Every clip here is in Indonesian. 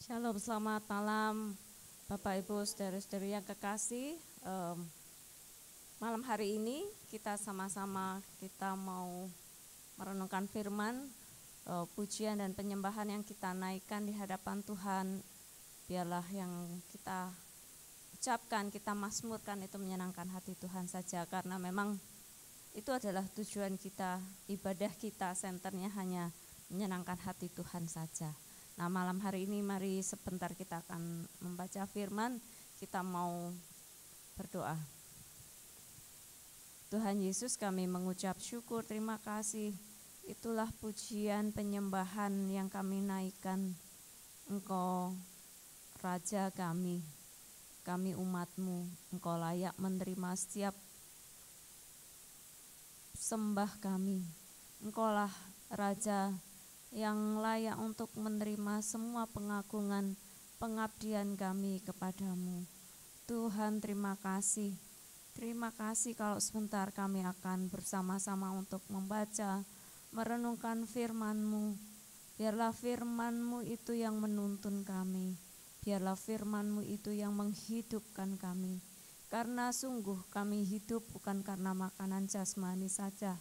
Shalom, selamat malam Bapak Ibu saudara-saudari yang kekasih. Malam hari ini kita sama-sama mau merenungkan firman, pujian dan penyembahan yang kita naikkan di hadapan Tuhan. Biarlah yang kita ucapkan, kita mazmurkan itu menyenangkan hati Tuhan saja, karena memang itu adalah tujuan kita, ibadah kita, senternya hanya menyenangkan hati Tuhan saja. Nah, malam hari ini mari sebentar kita akan membaca firman, kita mau berdoa. Tuhan Yesus, kami mengucap syukur, terima kasih. Itulah pujian penyembahan yang kami naikkan. Engkau Raja kami umat-Mu, Engkau layak menerima setiap sembah kami. Engkaulah Raja yang layak untuk menerima semua pengagungan, pengabdian kami kepadamu. Tuhan, terima kasih. Terima kasih kalau sebentar kami akan bersama-sama untuk membaca, merenungkan firman-Mu. Biarlah firman-Mu itu yang menuntun kami. Biarlah firman-Mu itu yang menghidupkan kami. Karena sungguh kami hidup bukan karena makanan jasmani saja,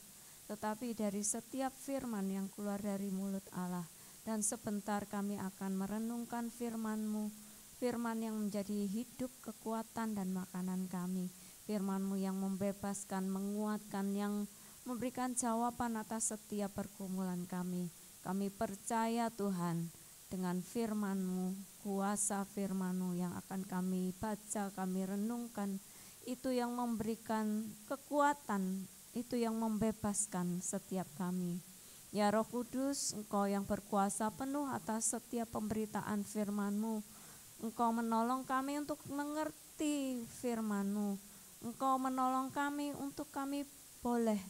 tetapi dari setiap firman yang keluar dari mulut Allah. Dan sebentar kami akan merenungkan firman-Mu, firman yang menjadi hidup, kekuatan dan makanan kami. Firman-Mu yang membebaskan, menguatkan, yang memberikan jawaban atas setiap pergumulan kami. Kami percaya Tuhan dengan firman-Mu, kuasa firman-Mu yang akan kami baca, kami renungkan, itu yang memberikan kekuatan, itu yang membebaskan setiap kami. Ya Roh Kudus, Engkau yang berkuasa penuh atas setiap pemberitaan firman-Mu. Engkau menolong kami untuk mengerti firman-Mu. Engkau menolong kami untuk kami boleh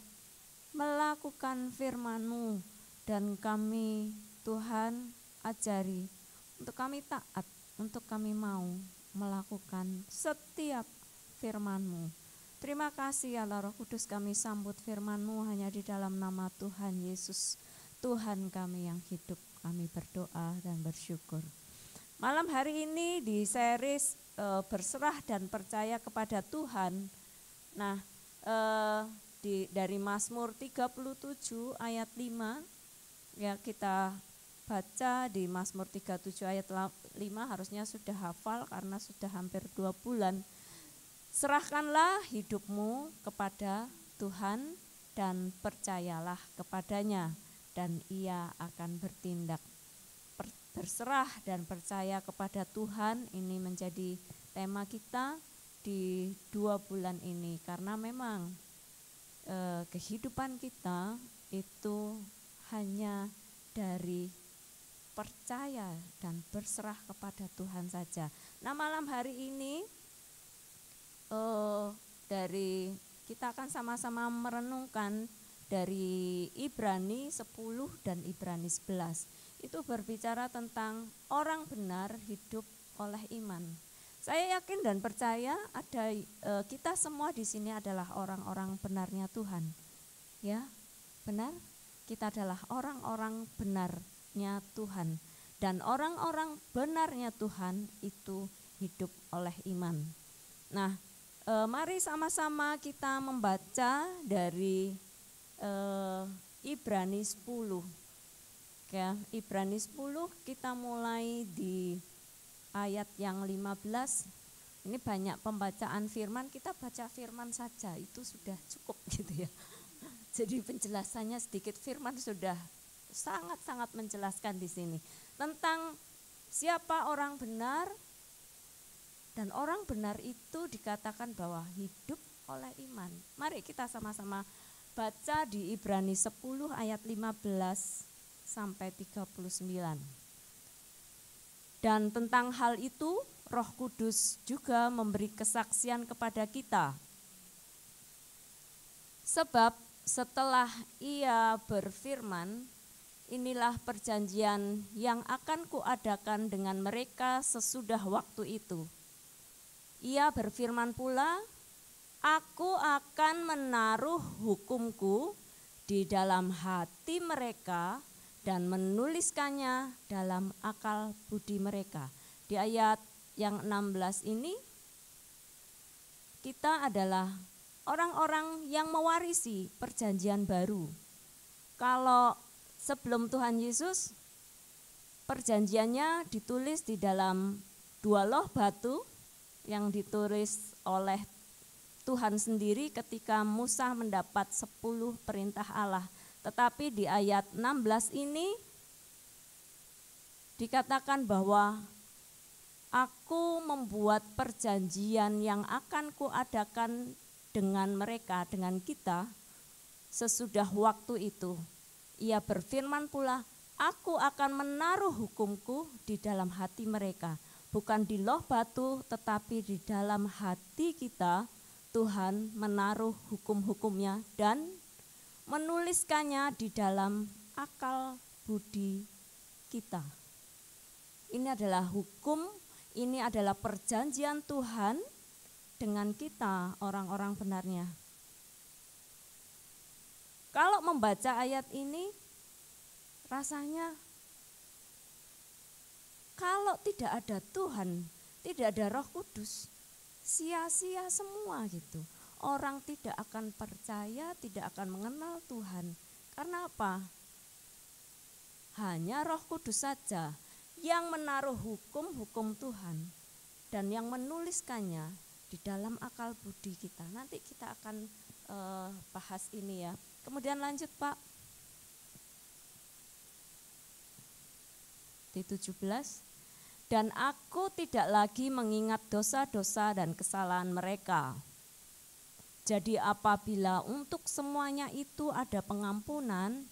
melakukan firman-Mu. Dan kami, Tuhan, ajari untuk kami taat, untuk kami mau melakukan setiap firman-Mu. Terima kasih ya Allah Roh Kudus, kami sambut firman-Mu hanya di dalam nama Tuhan Yesus, Tuhan kami yang hidup. Kami berdoa dan bersyukur. Malam hari ini di series berserah dan percaya kepada Tuhan. Nah, dari Mazmur 37 ayat 5, ya kita baca di Mazmur 37 ayat 5, harusnya sudah hafal karena sudah hampir 2 bulan. Serahkanlah hidupmu kepada Tuhan dan percayalah kepadanya, dan Ia akan bertindak. Berserah dan percaya kepada Tuhan, ini menjadi tema kita di 2 bulan ini, karena memang kehidupan kita itu hanya dari percaya dan berserah kepada Tuhan saja. Nah, malam hari ini kita akan sama-sama merenungkan dari Ibrani 10 dan Ibrani 11. Itu berbicara tentang orang benar hidup oleh iman. Saya yakin dan percaya kita semua di sini adalah orang-orang benarnya Tuhan. Ya, benar? Kita adalah orang-orang benarnya Tuhan. Dan orang-orang benarnya Tuhan itu hidup oleh iman. Nah, mari sama-sama kita membaca dari Ibrani 10. Ya, Ibrani 10 kita mulai di ayat yang 15. Ini banyak pembacaan firman, kita baca firman saja itu sudah cukup gitu ya. Jadi penjelasannya sedikit, firman sudah sangat-sangat menjelaskan di sini tentang siapa orang benar. Dan orang benar itu dikatakan bahwa hidup oleh iman. Mari kita sama-sama baca di Ibrani 10 ayat 15 sampai 39. Dan tentang hal itu Roh Kudus juga memberi kesaksian kepada kita. Sebab setelah Ia berfirman, inilah perjanjian yang akan kuadakan dengan mereka sesudah waktu itu. Ia berfirman pula, aku akan menaruh hukumku di dalam hati mereka dan menuliskannya dalam akal budi mereka. Di ayat yang 16 ini kita adalah orang-orang yang mewarisi perjanjian baru. Kalau sebelum Tuhan Yesus, perjanjiannya ditulis di dalam 2 loh batu yang ditulis oleh Tuhan sendiri ketika Musa mendapat 10 perintah Allah. Tetapi di ayat 16 ini dikatakan bahwa aku membuat perjanjian yang akan kuadakan dengan mereka, dengan kita sesudah waktu itu. Ia berfirman pula, aku akan menaruh hukumku di dalam hati mereka. Bukan di loh batu tetapi di dalam hati kita Tuhan menaruh hukum-hukumnya dan menuliskannya di dalam akal budi kita. Ini adalah hukum, ini adalah perjanjian Tuhan dengan kita orang-orang benarnya. Kalau membaca ayat ini rasanya kalau tidak ada Tuhan, tidak ada Roh Kudus, sia-sia semua gitu. Orang tidak akan percaya, tidak akan mengenal Tuhan. Karena apa? Hanya Roh Kudus saja yang menaruh hukum-hukum Tuhan dan yang menuliskannya di dalam akal budi kita. Nanti kita akan bahas ini ya. Kemudian lanjut Pak. Di 17. Dan aku tidak lagi mengingat dosa-dosa dan kesalahan mereka. Jadi apabila untuk semuanya itu ada pengampunan,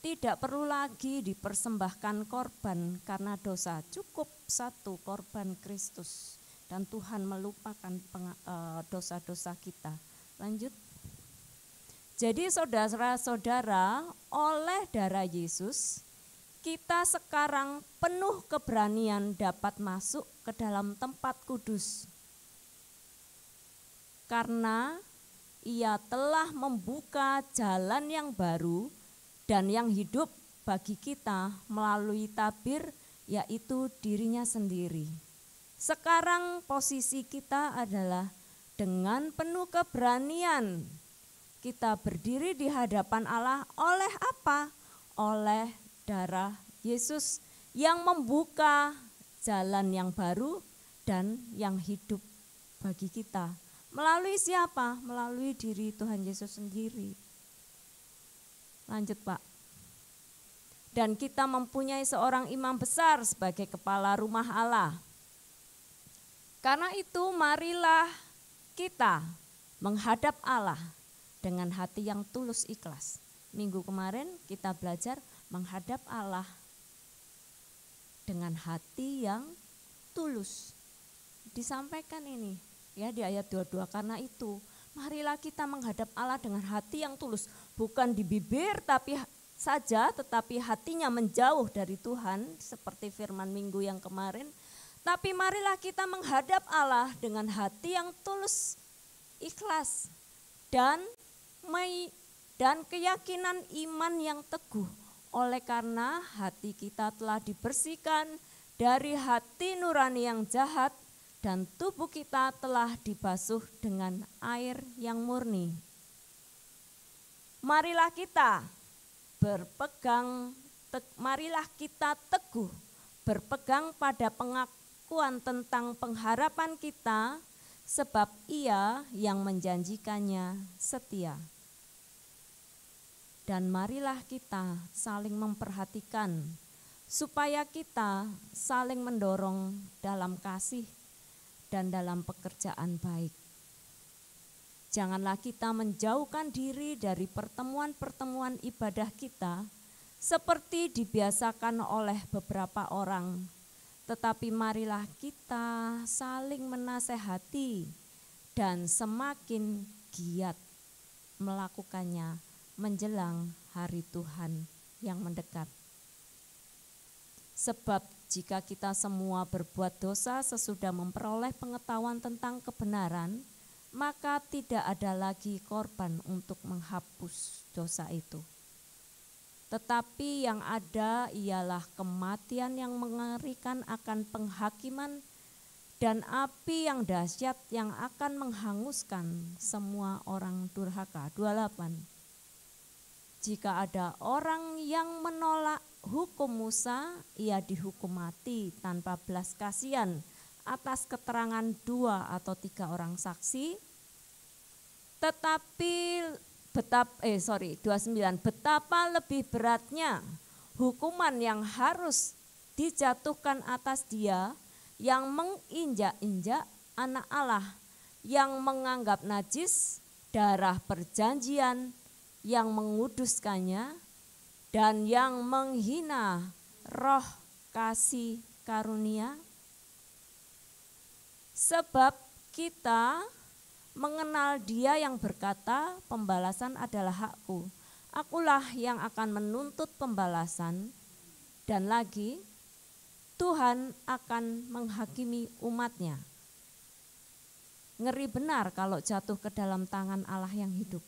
tidak perlu lagi dipersembahkan korban karena dosa. Cukup satu korban Kristus dan Tuhan melupakan dosa-dosa kita. Lanjut. Jadi saudara-saudara, oleh darah Yesus, kita sekarang penuh keberanian dapat masuk ke dalam tempat kudus. Karena Ia telah membuka jalan yang baru dan yang hidup bagi kita melalui tabir, yaitu dirinya sendiri. Sekarang posisi kita adalah dengan penuh keberanian kita berdiri di hadapan Allah oleh apa? Oleh darah Yesus yang membuka jalan yang baru dan yang hidup bagi kita. Melalui siapa? Melalui diri Tuhan Yesus sendiri. Lanjut Pak. Dan kita mempunyai seorang imam besar sebagai kepala rumah Allah. Karena itu marilah kita menghadap Allah dengan hati yang tulus ikhlas. Minggu kemarin kita belajar menghadap Allah dengan hati yang tulus. Disampaikan ini ya di ayat 22, karena itu marilah kita menghadap Allah dengan hati yang tulus, bukan di bibir saja, tetapi hatinya menjauh dari Tuhan seperti firman minggu yang kemarin. Tapi marilah kita menghadap Allah dengan hati yang tulus, ikhlas dan keyakinan iman yang teguh. Oleh karena hati kita telah dibersihkan dari hati nurani yang jahat dan tubuh kita telah dibasuh dengan air yang murni. Marilah kita teguh berpegang pada pengakuan tentang pengharapan kita, sebab Ia yang menjanjikannya setia. Dan marilah kita saling memperhatikan, supaya kita saling mendorong dalam kasih dan dalam pekerjaan baik. Janganlah kita menjauhkan diri dari pertemuan-pertemuan ibadah kita, seperti dibiasakan oleh beberapa orang, tetapi marilah kita saling menasehati dan semakin giat melakukannya menjelang hari Tuhan yang mendekat. Sebab jika kita semua berbuat dosa sesudah memperoleh pengetahuan tentang kebenaran, maka tidak ada lagi korban untuk menghapus dosa itu. tetapi yang ada ialah kematian yang mengerikan akan penghakiman dan api yang dahsyat yang akan menghanguskan semua orang durhaka. 28. Jika ada orang yang menolak hukum Musa, ia dihukum mati tanpa belas kasihan atas keterangan 2 atau 3 orang saksi. Tetapi 29, betapa lebih beratnya hukuman yang harus dijatuhkan atas dia yang menginjak-injak anak Allah, yang menganggap najis darah perjanjian, yang menguduskannya, dan yang menghina roh kasih karunia. Sebab kita mengenal Dia yang berkata, pembalasan adalah hakku, akulah yang akan menuntut pembalasan. Dan lagi, Tuhan akan menghakimi umatnya. Ngeri benar kalau jatuh ke dalam tangan Allah yang hidup.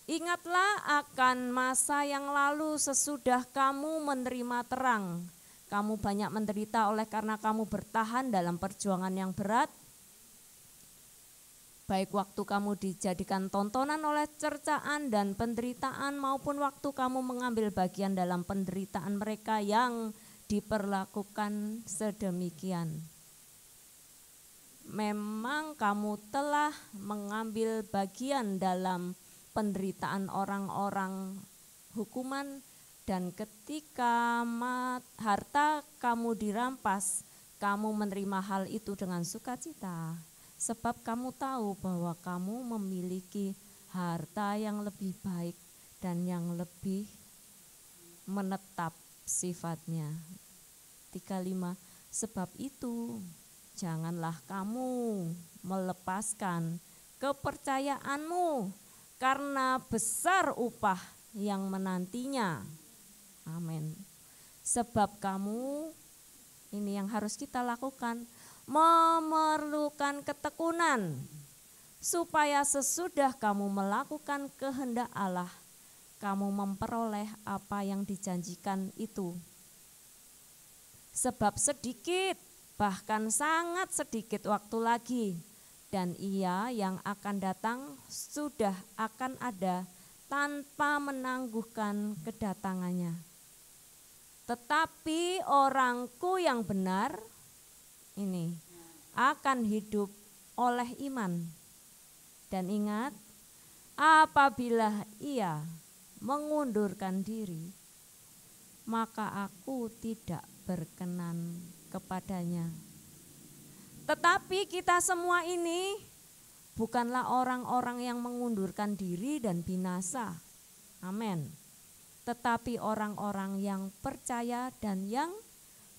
Ingatlah akan masa yang lalu sesudah kamu menerima terang. Kamu banyak menderita oleh karena kamu bertahan dalam perjuangan yang berat. Baik waktu kamu dijadikan tontonan oleh cercaan dan penderitaan maupun waktu kamu mengambil bagian dalam penderitaan mereka yang diperlakukan sedemikian. Memang kamu telah mengambil bagian dalam penderitaan orang-orang hukuman, dan ketika harta kamu dirampas, kamu menerima hal itu dengan sukacita, sebab kamu tahu bahwa kamu memiliki harta yang lebih baik dan yang lebih menetap sifatnya. 35, sebab itu janganlah kamu melepaskan kepercayaanmu, karena besar upah yang menantinya. Amin. Sebab kamu, ini yang harus kita lakukan, memerlukan ketekunan, supaya sesudah kamu melakukan kehendak Allah, kamu memperoleh apa yang dijanjikan itu. Sebab sedikit, bahkan sangat sedikit waktu lagi, dan Ia yang akan datang sudah akan ada tanpa menangguhkan kedatangannya. Tetapi orangku yang benar ini akan hidup oleh iman. Dan ingat, apabila ia mengundurkan diri, maka aku tidak berkenan kepadanya. Tetapi kita semua ini bukanlah orang-orang yang mengundurkan diri dan binasa. Amin. Tetapi orang-orang yang percaya dan yang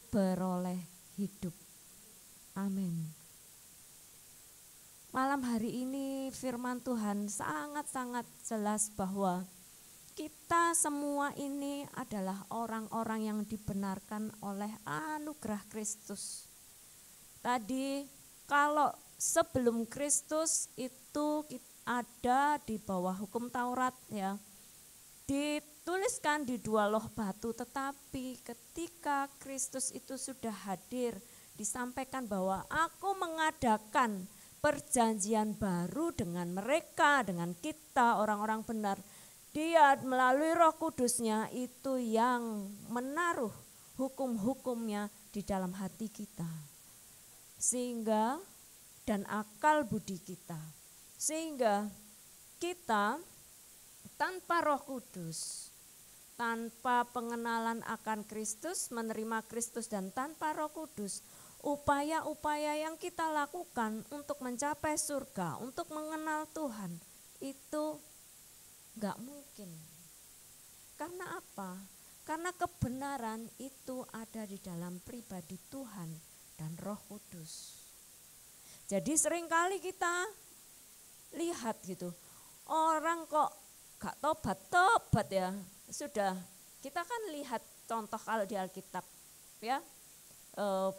beroleh hidup. Amin. Malam hari ini firman Tuhan sangat-sangat jelas bahwa kita semua ini adalah orang-orang yang dibenarkan oleh anugerah Kristus. Tadi kalau sebelum Kristus itu ada di bawah hukum Taurat ya, dituliskan di 2 loh batu, tetapi ketika Kristus itu sudah hadir, disampaikan bahwa aku mengadakan perjanjian baru dengan mereka, dengan kita orang-orang benar. Dia melalui Roh Kudusnya itu yang menaruh hukum-hukumnya di dalam hati kita. Sehingga dan akal budi kita, sehingga kita tanpa Roh Kudus, tanpa pengenalan akan Kristus, menerima Kristus dan tanpa Roh Kudus, upaya-upaya yang kita lakukan untuk mencapai surga, untuk mengenal Tuhan, itu gak mungkin. Karena apa? Karena kebenaran itu ada di dalam pribadi Tuhan dan Roh Kudus. Jadi seringkali kita lihat gitu, orang kok gak tobat ya. Sudah, kita kan lihat contoh kalau di Alkitab ya,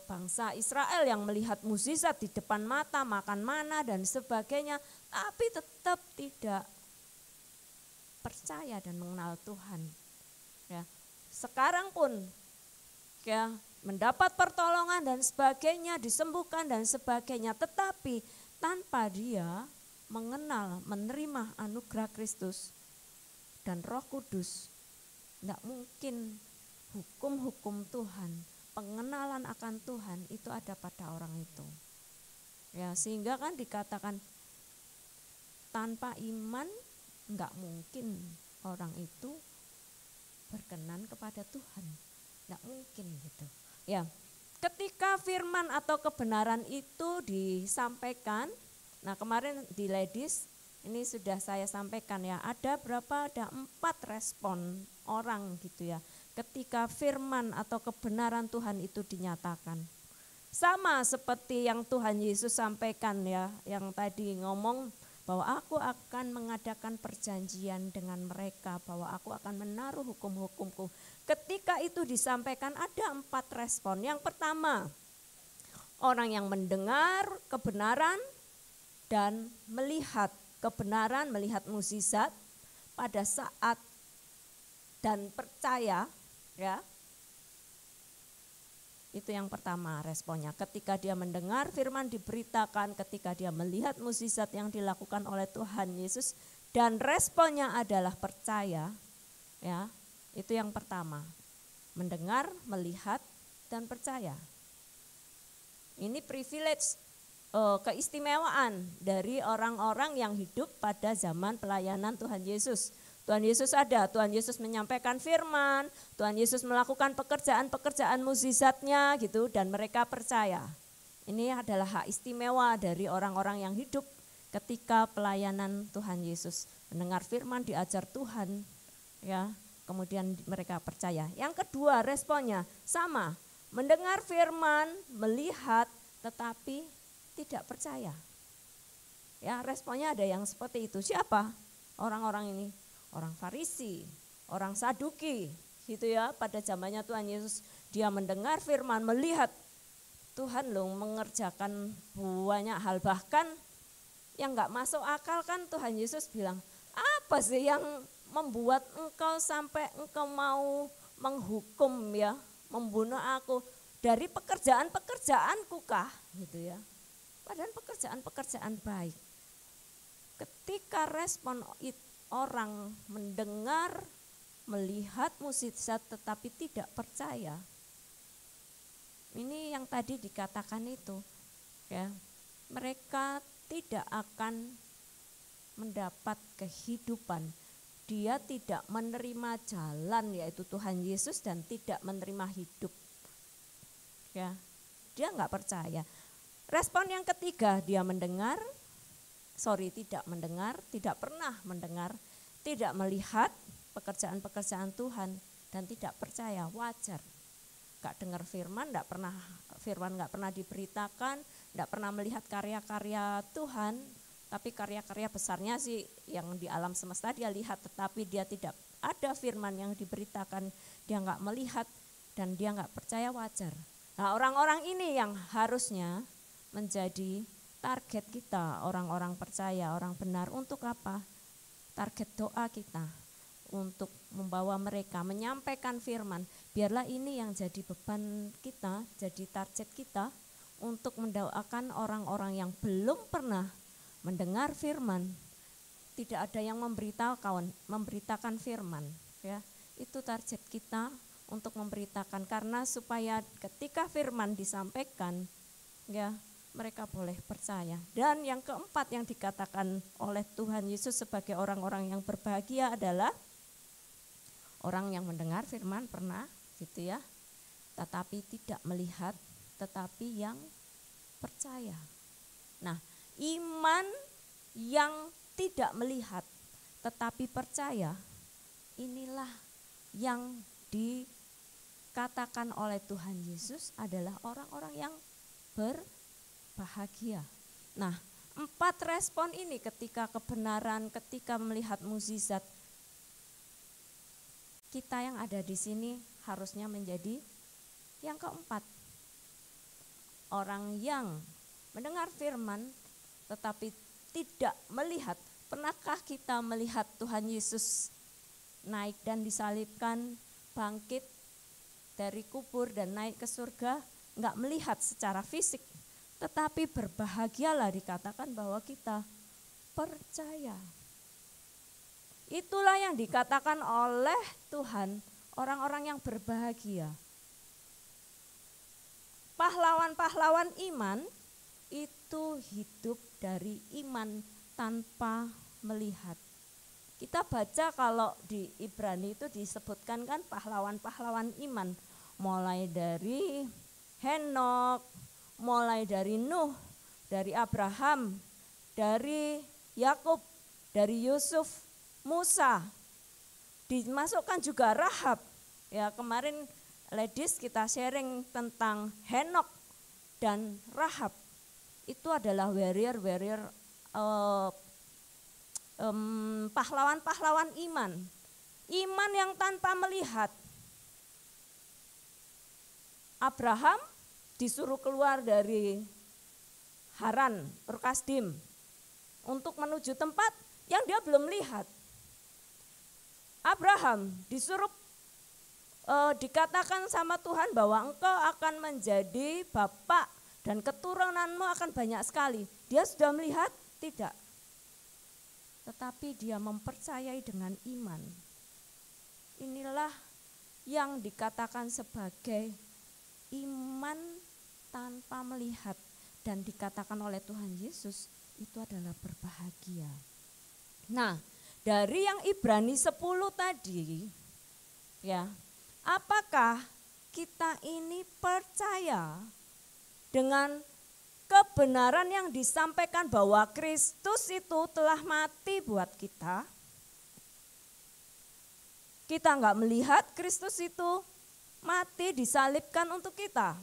bangsa Israel yang melihat mukjizat di depan mata, makan mana dan sebagainya, tapi tetap tidak percaya dan mengenal Tuhan. Ya, sekarang pun ya mendapat pertolongan dan sebagainya, disembuhkan dan sebagainya, tetapi tanpa dia mengenal, menerima anugerah Kristus dan Roh Kudus, tidak mungkin hukum-hukum Tuhan, pengenalan akan Tuhan itu ada pada orang itu. Ya, sehingga kan dikatakan tanpa iman enggak mungkin orang itu berkenan kepada Tuhan. Enggak mungkin gitu. Ya, ketika firman atau kebenaran itu disampaikan, nah kemarin di Ladies ini sudah saya sampaikan ya, ada 4 respon orang gitu ya. Ketika firman atau kebenaran Tuhan itu dinyatakan. Sama seperti yang Tuhan Yesus sampaikan ya, yang tadi ngomong bahwa aku akan mengadakan perjanjian dengan mereka, bahwa aku akan menaruh hukum-hukumku. Ketika itu disampaikan ada 4 respon. Yang pertama, orang yang mendengar kebenaran dan melihat kebenaran, melihat mukjizat pada saat dan percaya ya. Itu yang pertama responnya. Ketika dia mendengar firman diberitakan, ketika dia melihat mukjizat yang dilakukan oleh Tuhan Yesus dan responnya adalah percaya, ya. Itu yang pertama. Mendengar, melihat dan percaya. Ini privilege, keistimewaan dari orang-orang yang hidup pada zaman pelayanan Tuhan Yesus. Tuhan Yesus ada, Tuhan Yesus menyampaikan firman, Tuhan Yesus melakukan pekerjaan-pekerjaan mukjizatnya gitu dan mereka percaya. Ini adalah hak istimewa dari orang-orang yang hidup ketika pelayanan Tuhan Yesus. Mendengar firman, diajar Tuhan, ya, kemudian mereka percaya. Yang kedua responnya sama, mendengar firman, melihat tetapi tidak percaya. Ya, responnya ada yang seperti itu. Siapa orang-orang ini? Orang Farisi, orang Saduki, gitu ya. Pada zamannya Tuhan Yesus, dia mendengar firman, melihat Tuhan loh mengerjakan banyak hal, bahkan yang gak masuk akal kan Tuhan Yesus bilang, apa sih yang membuat engkau sampai engkau mau menghukum ya, membunuh aku dari pekerjaan-pekerjaanku kah, gitu ya. Padahal pekerjaan-pekerjaan baik. Ketika respon orang mendengar, melihat mukjizat tetapi tidak percaya. Ini yang tadi dikatakan itu, ya. Mereka tidak akan mendapat kehidupan. Dia tidak menerima jalan yaitu Tuhan Yesus dan tidak menerima hidup. Ya. Dia enggak percaya. Respon yang ketiga, dia tidak mendengar, tidak pernah mendengar, tidak melihat pekerjaan-pekerjaan Tuhan dan tidak percaya, wajar. Gak dengar firman, firman gak pernah diberitakan, gak pernah melihat karya-karya Tuhan, tapi karya-karya besarnya sih yang di alam semesta dia lihat, tetapi dia tidak ada firman yang diberitakan, dia gak melihat dan dia gak percaya, wajar. Nah, orang-orang ini yang harusnya menjadi target kita, orang-orang percaya, orang benar. Untuk apa? Target doa kita untuk membawa mereka, menyampaikan firman. Biarlah ini yang jadi beban kita, jadi target kita untuk mendoakan orang-orang yang belum pernah mendengar firman. Tidak ada yang memberitakan firman, ya. Itu target kita untuk memberitakan, karena supaya ketika firman disampaikan, ya, mereka boleh percaya. Dan yang keempat yang dikatakan oleh Tuhan Yesus sebagai orang-orang yang berbahagia adalah orang yang mendengar firman pernah gitu ya, tetapi tidak melihat, tetapi yang percaya. Nah, iman yang tidak melihat tetapi percaya, inilah yang dikatakan oleh Tuhan Yesus adalah orang-orang yang berbahagia. Nah, 4 respon ini ketika kebenaran, ketika melihat mukjizat, kita yang ada di sini harusnya menjadi yang keempat. Orang yang mendengar firman tetapi tidak melihat, Pernahkah kita melihat Tuhan Yesus naik dan disalibkan, bangkit dari kubur dan naik ke surga? Enggak melihat secara fisik, tetapi berbahagialah dikatakan bahwa kita percaya. Itulah yang dikatakan oleh Tuhan, orang-orang yang berbahagia. Pahlawan-pahlawan iman itu hidup dari iman tanpa melihat. Kita baca kalau di Ibrani itu disebutkan kan pahlawan-pahlawan iman. Mulai dari Henok, mulai dari Nuh, dari Abraham, dari Yakub, dari Yusuf, Musa. Dimasukkan juga Rahab. Ya, kemarin ladies kita sharing tentang Henok dan Rahab. Itu adalah warrior pahlawan-pahlawan iman. Iman yang tanpa melihat. Abraham disuruh keluar dari Haran, Ur Kasdim untuk menuju tempat yang dia belum lihat. Abraham disuruh dikatakan sama Tuhan bahwa engkau akan menjadi bapak dan keturunanmu akan banyak sekali. Dia sudah melihat? Tidak. Tetapi dia mempercayai dengan iman. Inilah yang dikatakan sebagai iman tanpa melihat, dan dikatakan oleh Tuhan Yesus itu adalah berbahagia. Nah, dari yang Ibrani 10 tadi, ya, apakah kita ini percaya dengan kebenaran yang disampaikan bahwa Kristus itu telah mati buat kita? Kita enggak melihat Kristus itu mati disalibkan untuk kita.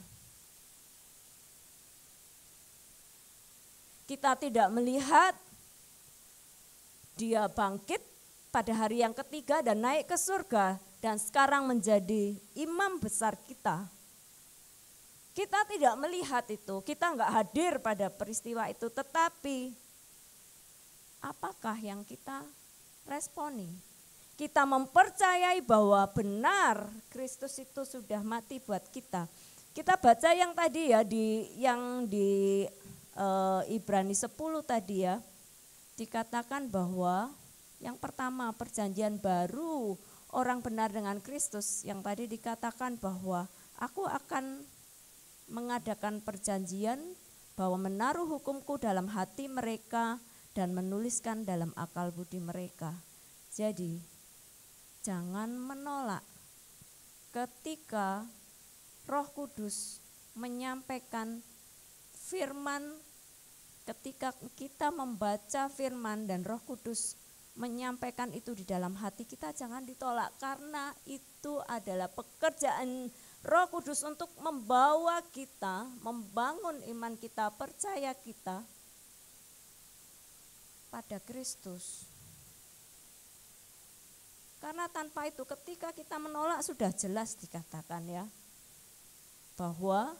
Kita tidak melihat dia bangkit pada hari yang ketiga dan naik ke surga dan sekarang menjadi imam besar kita. Kita tidak melihat itu, kita enggak hadir pada peristiwa itu, tetapi apakah yang kita responi? Kita mempercayai bahwa benar Kristus itu sudah mati buat kita. Kita baca yang tadi ya di Ibrani 10 tadi ya, dikatakan bahwa yang pertama perjanjian baru orang benar dengan Kristus, yang tadi dikatakan bahwa aku akan mengadakan perjanjian bahwa menaruh hukumku dalam hati mereka dan menuliskan dalam akal budi mereka. Jadi jangan menolak ketika Roh Kudus menyampaikan firman, ketika kita membaca firman dan Roh Kudus menyampaikan itu di dalam hati kita, jangan ditolak, karena itu adalah pekerjaan Roh Kudus untuk membawa kita, membangun iman kita, percaya kita pada Kristus. Karena tanpa itu ketika kita menolak sudah jelas dikatakan ya, bahwa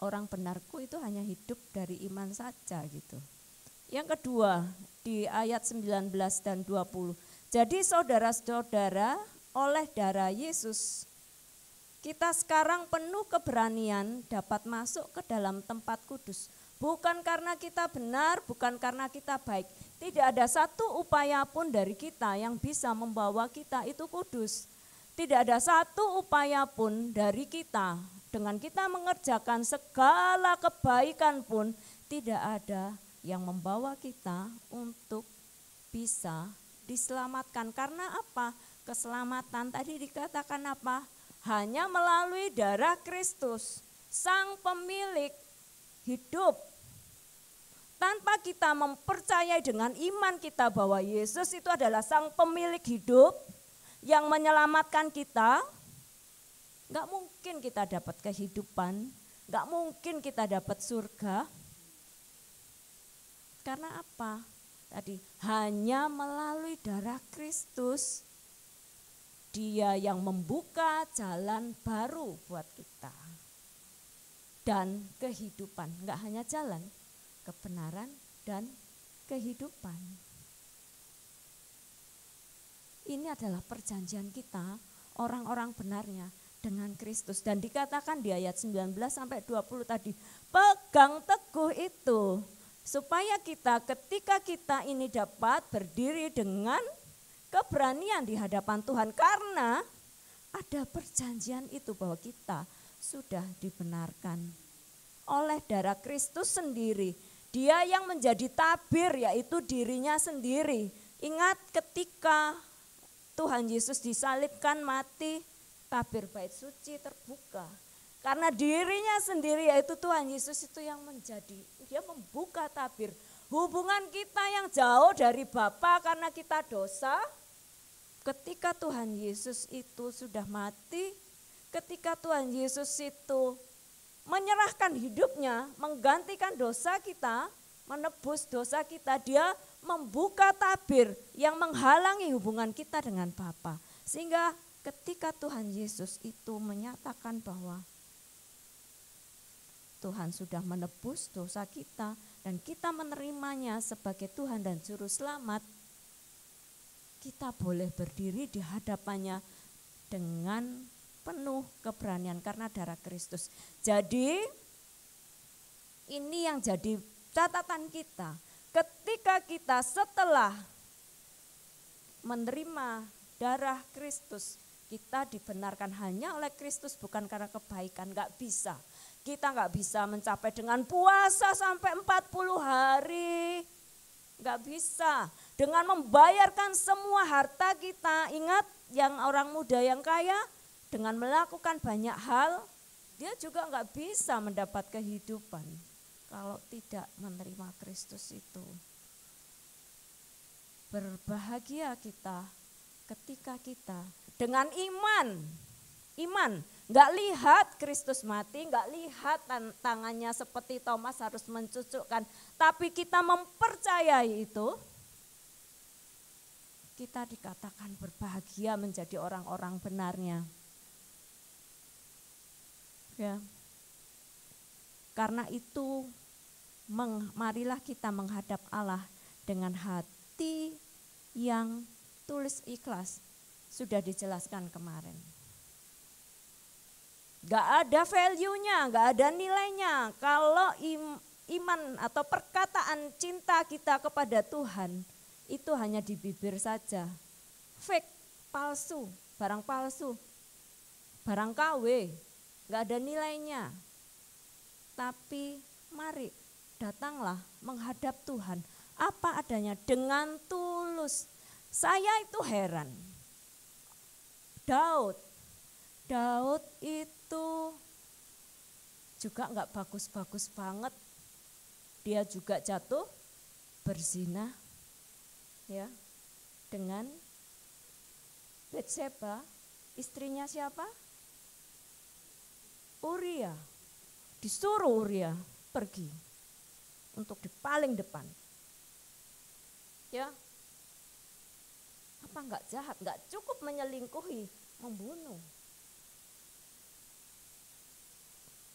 orang benarku itu hanya hidup dari iman saja gitu. Yang kedua di ayat 19 dan 20. Jadi saudara-saudara, oleh darah Yesus kita sekarang penuh keberanian dapat masuk ke dalam tempat kudus. Bukan karena kita benar, bukan karena kita baik. Tidak ada satu upaya pun dari kita yang bisa membawa kita itu kudus. Tidak ada satu upaya pun dari kita. Dengan kita mengerjakan segala kebaikan pun tidak ada yang membawa kita untuk bisa diselamatkan. Karena apa? Keselamatan tadi dikatakan apa? Hanya melalui darah Kristus, Sang Pemilik hidup. Tanpa kita mempercayai dengan iman kita bahwa Yesus itu adalah Sang Pemilik hidup yang menyelamatkan kita, gak mungkin kita dapat kehidupan, gak mungkin kita dapat surga. Karena apa? Tadi hanya melalui darah Kristus, Dia yang membuka jalan baru buat kita. Dan kehidupan, enggak hanya jalan, kebenaran dan kehidupan. Ini adalah perjanjian kita, orang-orang benarnya dengan Kristus. Dan dikatakan di ayat 19 sampai 20 tadi, pegang teguh itu supaya kita ketika kita ini dapat berdiri dengan keberanian di hadapan Tuhan. Karena ada perjanjian itu bahwa kita sudah dibenarkan oleh darah Kristus sendiri. Dia yang menjadi tabir, yaitu dirinya sendiri. Ingat ketika Tuhan Yesus disalibkan mati, tabir bait suci terbuka. Karena dirinya sendiri, yaitu Tuhan Yesus itu yang dia membuka tabir. Hubungan kita yang jauh dari Bapa karena kita dosa, ketika Tuhan Yesus itu sudah mati, ketika Tuhan Yesus itu menyerahkan hidupnya, menggantikan dosa kita, menebus dosa kita, dia membuka tabir yang menghalangi hubungan kita dengan Bapa. Sehingga ketika Tuhan Yesus itu menyatakan bahwa Tuhan sudah menebus dosa kita dan kita menerimanya sebagai Tuhan dan Juru Selamat, kita boleh berdiri di hadapannya dengan penuh keberanian karena darah Kristus. Jadi ini yang jadi catatan kita. Ketika kita setelah menerima darah Kristus, kita dibenarkan hanya oleh Kristus, bukan karena kebaikan. Gak bisa. Kita gak bisa mencapai dengan puasa sampai 40 hari. Gak bisa. Dengan membayarkan semua harta kita. Ingat yang orang muda yang kaya, dengan melakukan banyak hal, dia juga gak bisa mendapat kehidupan kalau tidak menerima Kristus itu. Berbahagia kita ketika kita dengan iman, gak lihat Kristus mati, gak lihat tangannya seperti Thomas harus mencucukkan, tapi kita mempercayai itu, kita dikatakan berbahagia menjadi orang-orang benarnya. Ya. Karena itu marilah kita menghadap Allah dengan hati yang tulus ikhlas. Sudah dijelaskan kemarin. Gak ada value-nya, gak ada nilainya. Kalau iman atau perkataan cinta kita kepada Tuhan itu hanya di bibir saja. Fake, palsu, barang palsu, barang KW, gak ada nilainya. Tapi mari datanglah menghadap Tuhan apa adanya dengan tulus. Saya itu heran. Daud itu juga enggak bagus-bagus banget. Dia juga jatuh berzina ya dengan Batseba, istrinya siapa? Uria. Disuruh Uria pergi untuk di paling depan. Ya. Apa enggak jahat, enggak cukup menyelingkuhi, membunuh.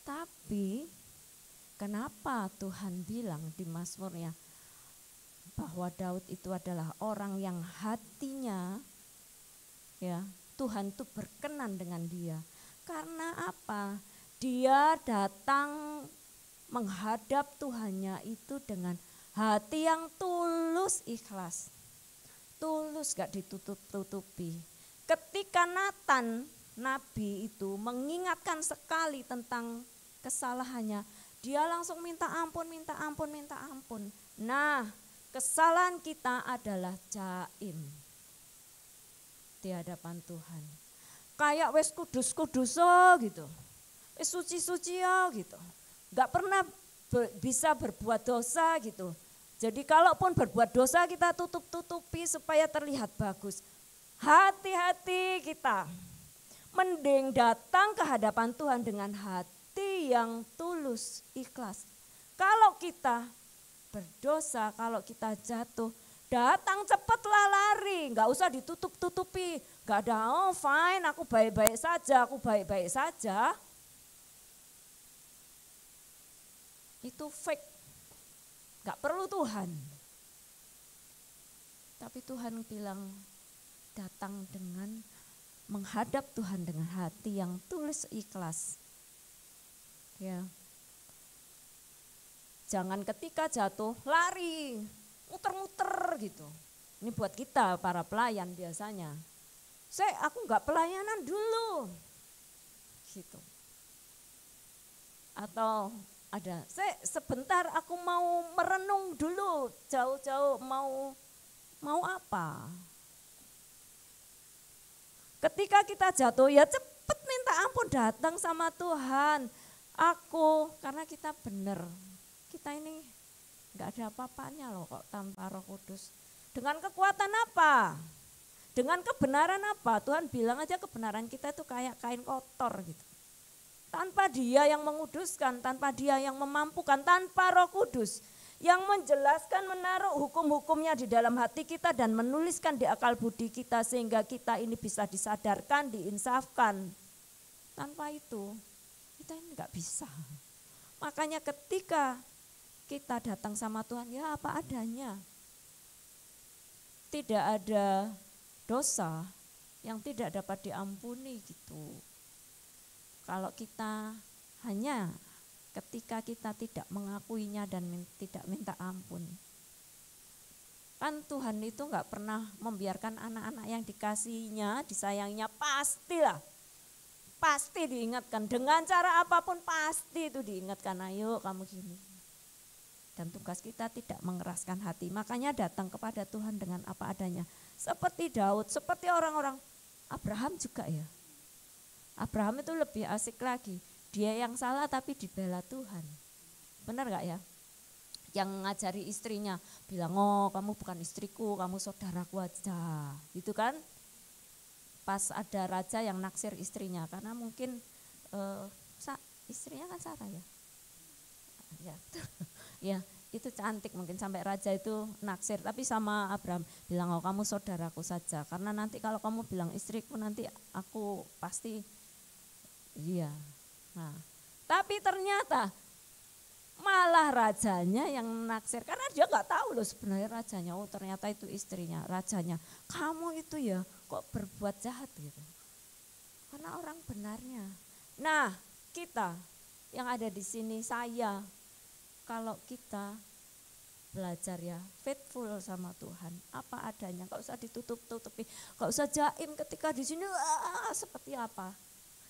Tapi kenapa Tuhan bilang di Mazmurnya bahwa Daud itu adalah orang yang hatinya ya Tuhan tuh berkenan dengan dia. Karena apa? Dia datang menghadap Tuhannya itu dengan hati yang tulus ikhlas. Tulus gak ditutup-tutupi. Ketika Nathan, nabi itu mengingatkan sekali tentang kesalahannya, dia langsung minta ampun. Nah, kesalahan kita adalah jaim di hadapan Tuhan. Kayak wes kudus-kudus gitu. Wes suci-suci gitu. Gak pernah bisa berbuat dosa gitu. Jadi kalaupun berbuat dosa kita tutup-tutupi supaya terlihat bagus. Hati-hati kita. Mending datang ke hadapan Tuhan dengan hati yang tulus, ikhlas. Kalau kita berdosa, kalau kita jatuh, datang cepatlah lari, gak usah ditutup-tutupi. Gak ada, fine, aku baik-baik saja. Itu fake, gak perlu Tuhan. Tapi Tuhan bilang datang dengan menghadap Tuhan dengan hati yang tulus ikhlas. Ya. Jangan ketika jatuh lari, muter-muter gitu. Ini buat kita para pelayan biasanya. Aku enggak pelayanan dulu. Gitu. Atau ada, sebentar aku mau merenung dulu, jauh-jauh mau apa? Ketika kita jatuh ya cepet minta ampun, datang sama Tuhan. Karena kita benar, kita ini enggak ada apa-apanya loh kok tanpa Roh Kudus. Dengan kekuatan apa? Dengan kebenaran apa? Tuhan bilang aja kebenaran kita itu kayak kain kotor gitu. Tanpa Dia yang menguduskan, tanpa Dia yang memampukan, tanpa Roh Kudus yang menjelaskan, menaruh hukum-hukumnya di dalam hati kita dan menuliskan di akal budi kita sehingga kita ini bisa disadarkan, diinsafkan. Tanpa itu kita ini enggak bisa. Makanya ketika kita datang sama Tuhan, ya apa adanya. Tidak ada dosa yang tidak dapat diampuni gitu. Kalau kita hanya ketika kita tidak mengakuinya dan tidak minta ampun. Kan Tuhan itu enggak pernah membiarkan anak-anak yang dikasihinya, disayanginya, pasti diingatkan. Dengan cara apapun pasti itu diingatkan, ayo kamu gini. Dan tugas kita tidak mengeraskan hati. Makanya datang kepada Tuhan dengan apa adanya. Seperti Daud, seperti orang-orang Abraham juga ya. Abraham itu lebih asik lagi. Dia yang salah tapi dibela Tuhan. Benar gak ya? Yang ngajari istrinya bilang, oh kamu bukan istriku, kamu saudaraku aja. Gitu kan? Pas ada raja yang naksir istrinya. Karena mungkin istrinya kan Sarah ya. Ya itu cantik, mungkin sampai raja itu naksir. Tapi sama Abraham bilang, oh kamu saudaraku saja. Karena nanti kalau kamu bilang istriku, nanti aku pasti iya. Nah, tapi ternyata malah rajanya yang naksir. Karena dia gak tahu loh sebenarnya rajanya. Oh ternyata itu istrinya, rajanya. Kamu itu ya kok berbuat jahat gitu. Karena orang benarnya. Nah kita yang ada di sini, saya, kalau kita belajar ya faithful sama Tuhan, apa adanya, gak usah ditutup-tutupi, gak usah jaim ketika di sini seperti apa.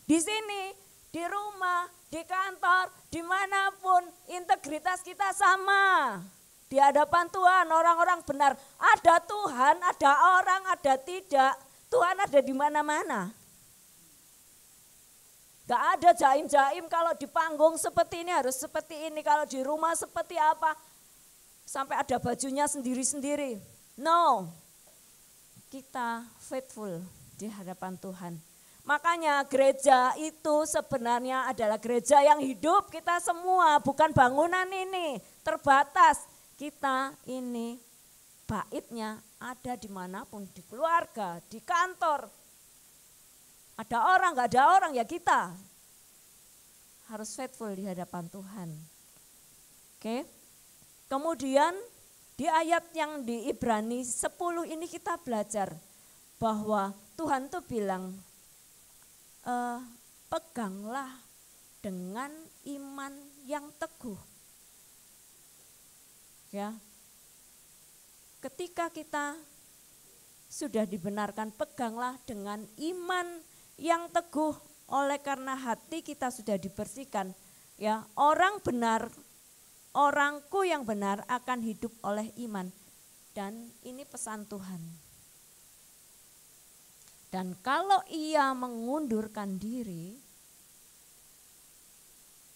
Di sini, di rumah, di kantor, dimanapun integritas kita sama. Di hadapan Tuhan orang-orang benar, ada Tuhan, ada orang, ada tidak, Tuhan ada di mana-mana. Gak ada jaim-jaim kalau di panggung seperti ini harus seperti ini, kalau di rumah seperti apa, sampai ada bajunya sendiri-sendiri. No, kita faithful di hadapan Tuhan. Makanya gereja itu sebenarnya adalah gereja yang hidup kita semua, bukan bangunan ini terbatas. Kita ini baitnya ada dimanapun, di keluarga, di kantor. Ada orang, gak ada orang, ya kita harus faithful di hadapan Tuhan. Oke. Kemudian di ayat yang di Ibrani 10 ini kita belajar bahwa Tuhan tuh bilang, peganglah dengan iman yang teguh. Ya. Ketika kita sudah dibenarkan, peganglah dengan iman yang teguh, oleh karena hati kita sudah dibersihkan. Ya, orang benar, orangku yang benar akan hidup oleh iman. Dan ini pesan Tuhan. Dan kalau ia mengundurkan diri,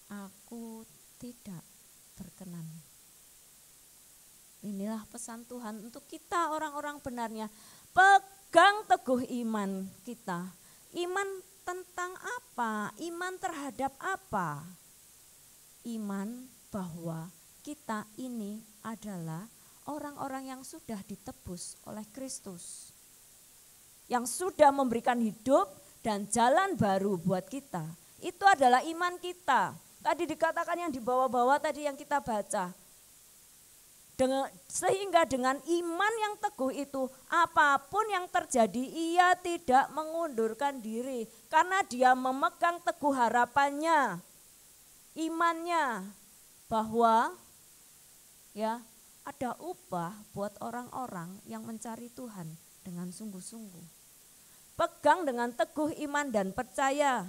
aku tidak berkenan. Inilah pesan Tuhan untuk kita orang-orang benarnya. Pegang teguh iman kita. Iman tentang apa? Iman terhadap apa? Iman bahwa kita ini adalah orang-orang yang sudah ditebus oleh Kristus. Yang sudah memberikan hidup dan jalan baru buat kita. Itu adalah iman kita. Tadi dikatakan yang di bawah-bawah tadi yang kita baca. Sehingga dengan iman yang teguh itu apapun yang terjadi ia tidak mengundurkan diri. Karena dia memegang teguh harapannya, imannya bahwa ya ada upah buat orang-orang yang mencari Tuhan dengan sungguh-sungguh. Pegang dengan teguh iman dan percaya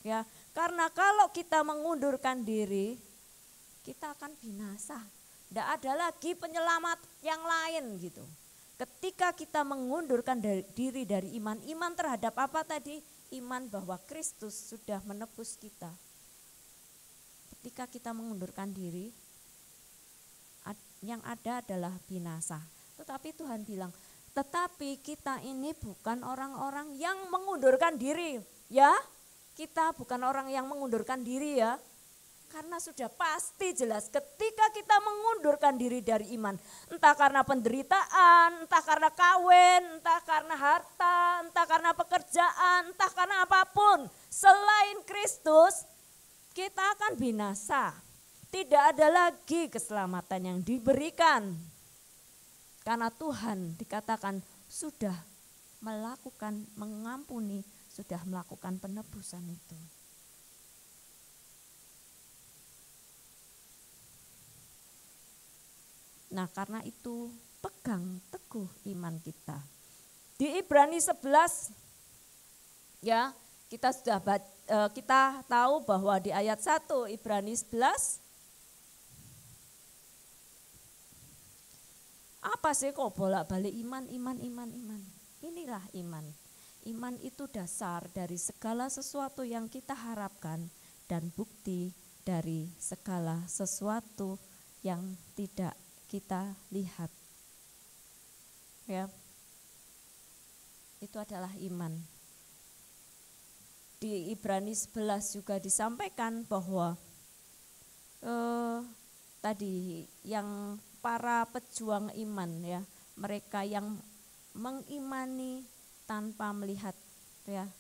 ya. Karena kalau kita mengundurkan diri kita akan binasa. Tidak ada lagi penyelamat yang lain gitu. Ketika kita mengundurkan diri dari iman. Iman terhadap apa tadi? Iman bahwa Kristus sudah menebus kita. Ketika kita mengundurkan diri, yang ada adalah binasa. Tetapi Tuhan bilang, tetapi kita ini bukan orang-orang yang mengundurkan diri. Ya, kita bukan orang yang mengundurkan diri ya. Karena sudah pasti jelas ketika kita mengundurkan diri dari iman. Entah karena penderitaan, entah karena kawin, entah karena harta, entah karena pekerjaan, entah karena apapun. Selain Kristus kita akan binasa. Tidak ada lagi keselamatan yang diberikan. Karena Tuhan dikatakan sudah melakukan, mengampuni, sudah melakukan penebusan itu. Nah karena itu pegang teguh iman kita. Di Ibrani 11 ya kita sudah kita tahu bahwa di ayat 1 Ibrani 11 apa sih kok bolak-balik iman. Inilah iman. Iman itu dasar dari segala sesuatu yang kita harapkan dan bukti dari segala sesuatu yang tidak kita lihat. Ya. Itu adalah iman. Di Ibrani 11 juga disampaikan bahwa tadi yang para pejuang iman ya, mereka yang mengimani tanpa melihat ya.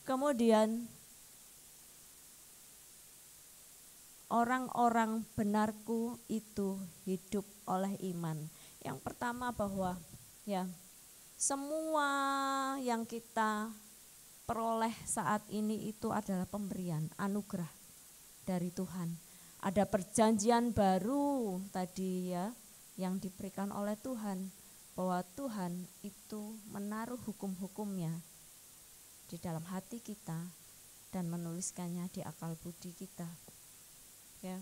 Kemudian orang-orang benarku itu hidup oleh iman. Yang pertama bahwa ya semua yang kita peroleh saat ini itu adalah pemberian, anugerah dari Tuhan. Ada perjanjian baru tadi ya yang diberikan oleh Tuhan, bahwa Tuhan itu menaruh hukum-hukumnya di dalam hati kita dan menuliskannya di akal budi kita. Ya.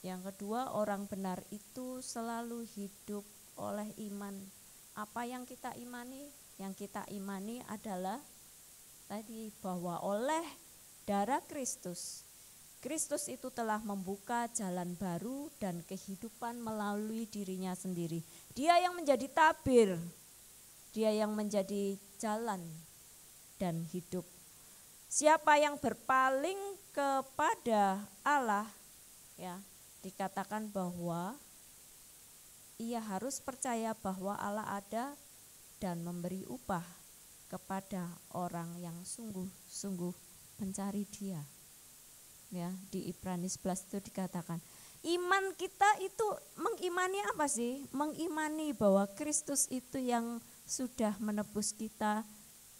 Yang kedua, orang benar itu selalu hidup oleh iman. Apa yang kita imani? Yang kita imani adalah tadi bahwa oleh darah Kristus, Kristus itu telah membuka jalan baru dan kehidupan melalui dirinya sendiri. Dia yang menjadi tabir, dia yang menjadi jalan dan hidup. Siapa yang berpaling kepada Allah, ya, dikatakan bahwa ia harus percaya bahwa Allah ada dan memberi upah kepada orang yang sungguh-sungguh mencari Dia. Ya, di Ibrani 11 itu dikatakan, iman kita itu mengimani apa sih? Mengimani bahwa Kristus itu yang sudah menebus kita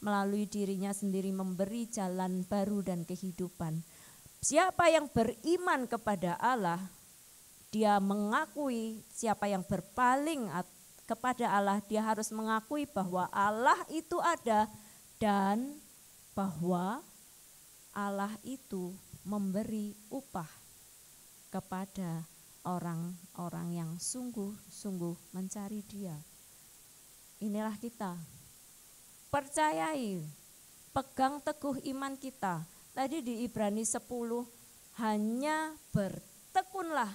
melalui dirinya sendiri, memberi jalan baru dan kehidupan. Siapa yang beriman kepada Allah, dia mengakui. Siapa yang berpaling kepada Allah, dia harus mengakui bahwa Allah itu ada dan bahwa Allah itu memberi upah kepada orang-orang yang sungguh-sungguh mencari Dia. Inilah kita. Percayai, pegang teguh iman kita. Tadi di Ibrani 10, hanya bertekunlah.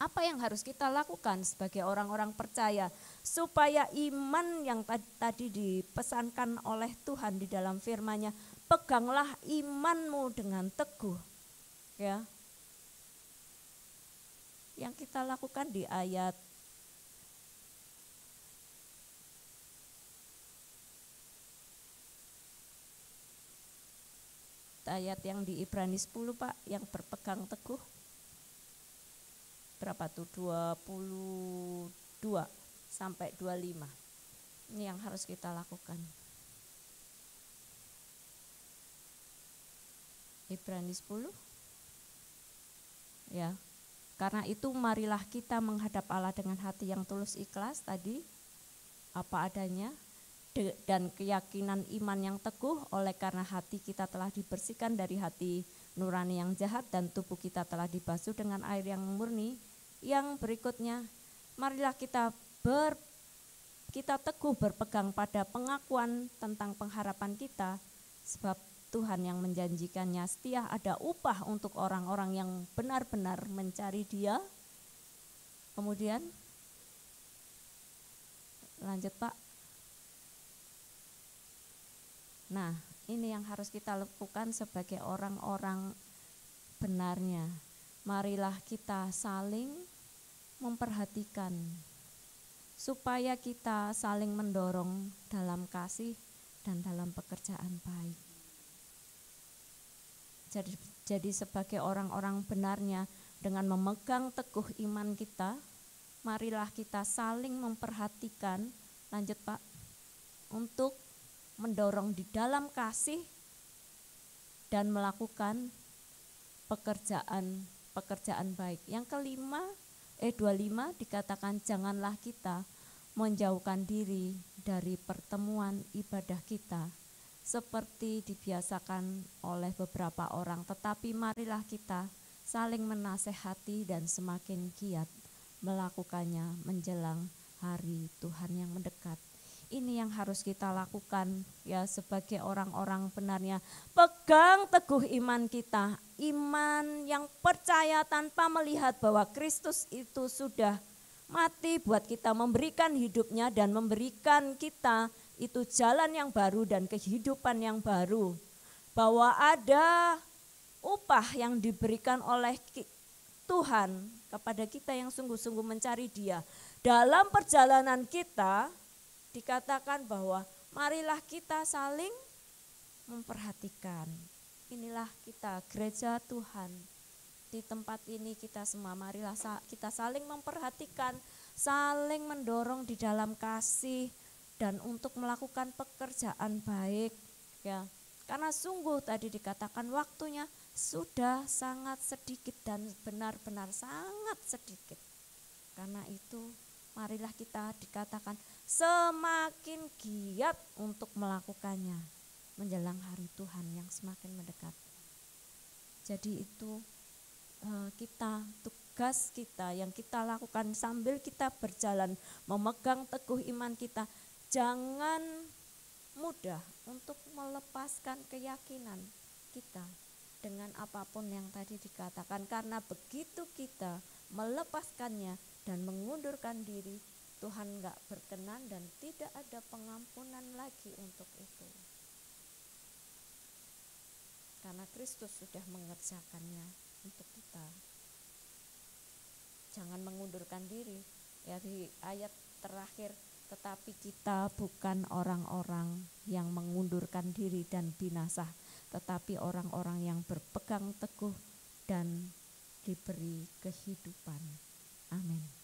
Apa yang harus kita lakukan sebagai orang-orang percaya supaya iman yang tadi dipesankan oleh Tuhan di dalam firman-Nya, peganglah imanmu dengan teguh. Ya. Yang kita lakukan di ayat ayat yang di Ibrani 10 Pak, yang berpegang teguh. Berapa tuh? 22 sampai 25. Ini yang harus kita lakukan. Ibrani 10. Ya. Karena itu marilah kita menghadap Allah dengan hati yang tulus ikhlas tadi, apa adanya, dan keyakinan iman yang teguh, oleh karena hati kita telah dibersihkan dari hati nurani yang jahat dan tubuh kita telah dibasuh dengan air yang murni. Yang berikutnya, marilah kita teguh berpegang pada pengakuan tentang pengharapan kita, sebab Tuhan yang menjanjikannya setia ada upah untuk orang-orang yang benar-benar mencari Dia. Kemudian lanjut Pak. Nah, ini yang harus kita lakukan sebagai orang-orang benarnya. Marilah kita saling memperhatikan, supaya kita saling mendorong dalam kasih dan dalam pekerjaan baik. Jadi sebagai orang-orang benarnya, dengan memegang teguh iman kita, marilah kita saling memperhatikan, lanjut Pak, untuk mendorong di dalam kasih dan melakukan pekerjaan baik. Yang kelima, 25 dikatakan janganlah kita menjauhkan diri dari pertemuan ibadah kita seperti dibiasakan oleh beberapa orang, tetapi marilah kita saling menasehati dan semakin giat melakukannya menjelang hari Tuhan yang mendekat. Ini yang harus kita lakukan ya sebagai orang-orang benarnya. Pegang teguh iman kita, iman yang percaya tanpa melihat bahwa Kristus itu sudah mati buat kita, memberikan hidupnya dan memberikan kita itu jalan yang baru dan kehidupan yang baru. Bahwa ada upah yang diberikan oleh Tuhan kepada kita yang sungguh-sungguh mencari Dia. Dalam perjalanan kita dikatakan bahwa marilah kita saling memperhatikan. Inilah kita gereja Tuhan. Di tempat ini kita semua marilah kita saling memperhatikan, saling mendorong di dalam kasih dan untuk melakukan pekerjaan baik ya. Karena sungguh tadi dikatakan waktunya sudah sangat sedikit dan benar-benar sangat sedikit. Karena itu marilah kita dikatakan semakin giat untuk melakukannya menjelang hari Tuhan yang semakin mendekat. Jadi itu tugas kita yang kita lakukan sambil kita berjalan memegang teguh iman kita. Jangan mudah untuk melepaskan keyakinan kita dengan apapun yang tadi dikatakan, karena begitu kita melepaskannya dan mengundurkan diri, Tuhan gak berkenan dan tidak ada pengampunan lagi untuk itu. Karena Kristus sudah mengerjakannya untuk kita. Jangan mengundurkan diri. Ya, di ayat terakhir, tetapi kita bukan orang-orang yang mengundurkan diri dan binasa, tetapi orang-orang yang berpegang teguh dan diberi kehidupan. Amin.